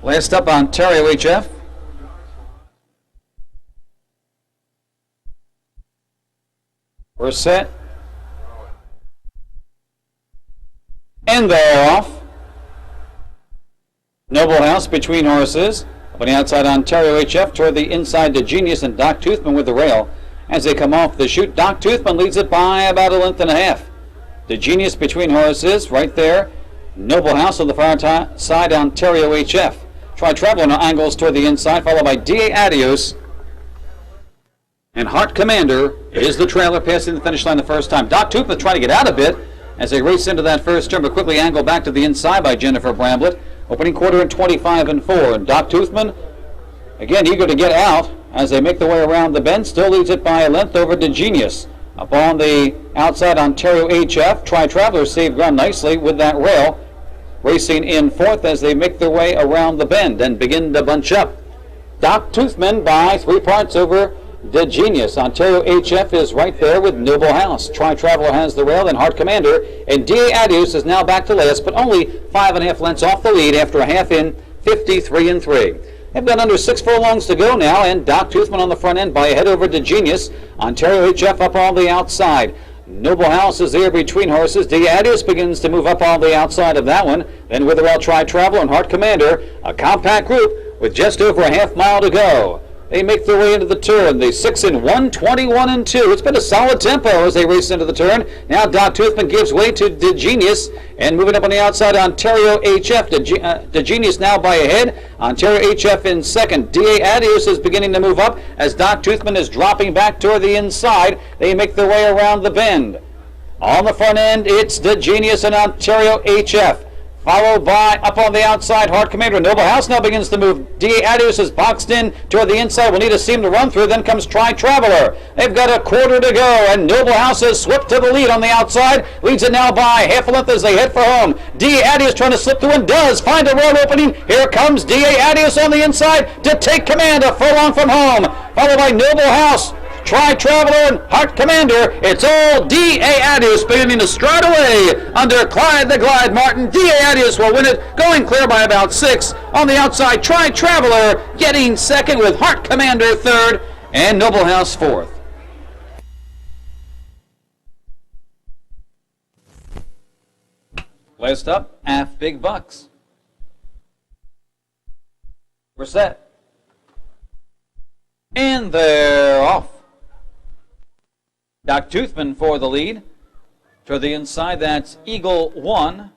Last up, Ontario HF. We're set. And they're off. Noble House between horses. Up on the outside, Ontario HF toward the inside to Genius and Doc Toothman with the rail. As they come off the chute, Doc Toothman leads it by about 1.5 lengths. The Genius between horses right there. Noble House on the far side, Ontario HF. Try Traveler angles toward the inside, followed by DA Adios. And Heart Commander is the trailer passing the finish line the first time. Doc Toothman trying to get out a bit as they race into that first turn, but quickly angled back to the inside by Jennifer Bramblett. Opening quarter in 25-4. And Doc Toothman, again, eager to get out as they make their way around the bend. Still leads it by a length over to Genius. Up on the outside, Ontario HF. Try Traveler saved ground nicely with that rail. Racing in fourth as they make their way around the bend and begin to bunch up. Doc Toothman by 3 parts over the Genius. Ontario HF is right there with Noble House. Try Traveler has the rail, then Heart Commander. And DA Adios is now back to last, but only 5.5 lengths off the lead after a half in 53-3. They've got under 6 furlongs to go now, and Doc Toothman on the front end by a head over to Genius. Ontario HF up on the outside. Noble House is there between horses. Adios begins to move up on the outside of that one. Then with the rail, Try Traveler and Heart Commander. A compact group with just over a half mile to go. They make their way into the turn. The 6 in 1:21-2. It's been a solid tempo as they race into the turn. Now Doc Toothman gives way to the Genius, and moving up on the outside, Ontario HF. The Genius now by a head. Ontario HF in second. DA Adios is beginning to move up as Doc Toothman is dropping back toward the inside. They make their way around the bend. On the front end, it's the Genius and Ontario HF. Followed by, up on the outside, Heart Commander. Noble House now begins to move. DA Adios is boxed in toward the inside. Will need a seam to run through. Then comes Try Traveler. They've got a quarter to go, and Noble House has swept to the lead on the outside. Leads it now by half a length as they head for home. DA Adios trying to slip through and does find a road opening. Here comes DA Adios on the inside to take command a furlong from home. Followed by Noble House. Try Traveler and Heart Commander. It's all DA Adios beginning to stride away under Clyde the Glide Martin. DA Adios will win it, going clear by about 6. On the outside, Try Traveler getting second with Heart Commander third and Noble House fourth. Last up, AF Big Bucks. We're set. And they're off. Doc Toothman for the lead. Toward the inside, that's Eagle 1.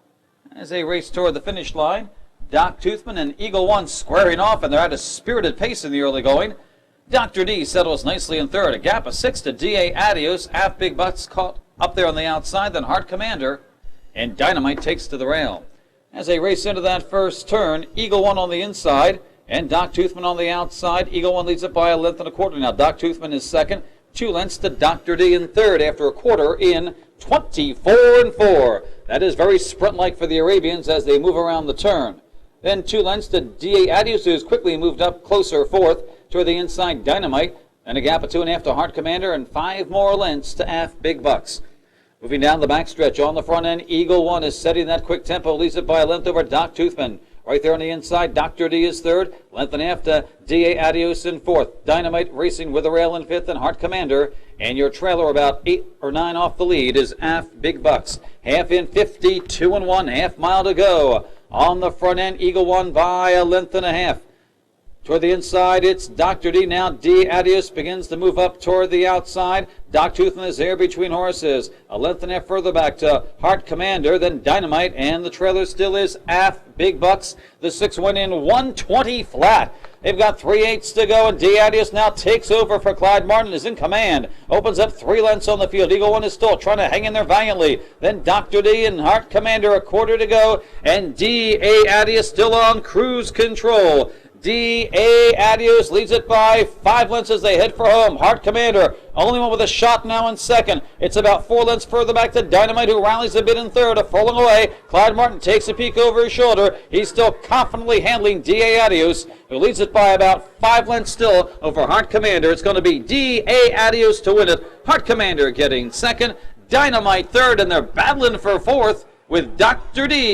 As they race toward the finish line, Doc Toothman and Eagle 1 squaring off, and they're at a spirited pace in the early going. Dr. D settles nicely in third. A gap of 6 to DA Adios. AF Big Bucks caught up there on the outside, then Heart Commander. And Dynamite takes to the rail. As they race into that first turn, Eagle 1 on the inside, and Doc Toothman on the outside. Eagle 1 leads it by 1.25 lengths. Now Doc Toothman is second. 2 lengths to Dr. D in third after a quarter in 24-4. That is very sprint-like for the Arabians as they move around the turn. Then 2 lengths to DA Adios, who's quickly moved up closer fourth toward the inside Dynamite. And a gap of 2.5 to Heart Commander and 5 more lengths to AF Big Bucks. Moving down the backstretch on the front end, Eagle 1 is setting that quick tempo, leads it by a length over Doc Toothman. Right there on the inside, Dr. D is third. 1.5 to DA Adios in fourth. Dynamite racing with a rail in fifth and Heart Commander. And your trailer about 8 or 9 off the lead is AF Big Bucks. Half in 52-1, half mile to go. On the front end, Eagle 1 by 1.5 lengths. Toward the inside, it's Dr. D. Now D. Adios begins to move up toward the outside. Doc Toothman is there between horses. 1.5 lengths further back to Heart Commander, then Dynamite, and the trailer still is AF Big Bucks. The 6 went in 1:20 flat. They've got 3/8 to go, and D. Adios now takes over for Clyde Martin, is in command. Opens up 3 lengths on the field. Eagle 1 is still trying to hang in there valiantly. Then Dr. D and Heart Commander, a quarter to go, and D.A. Adios still on cruise control. D.A. Adios leads it by 5 lengths as they head for home. Heart Commander, only one with a shot now in second. It's about 4 lengths further back to Dynamite, who rallies a bit in third. A furlong away. Clyde Martin takes a peek over his shoulder. He's still confidently handling D.A. Adios, who leads it by about 5 lengths still over Heart Commander. It's going to be D.A. Adios to win it. Heart Commander getting second. Dynamite third, and they're battling for fourth with Dr. D.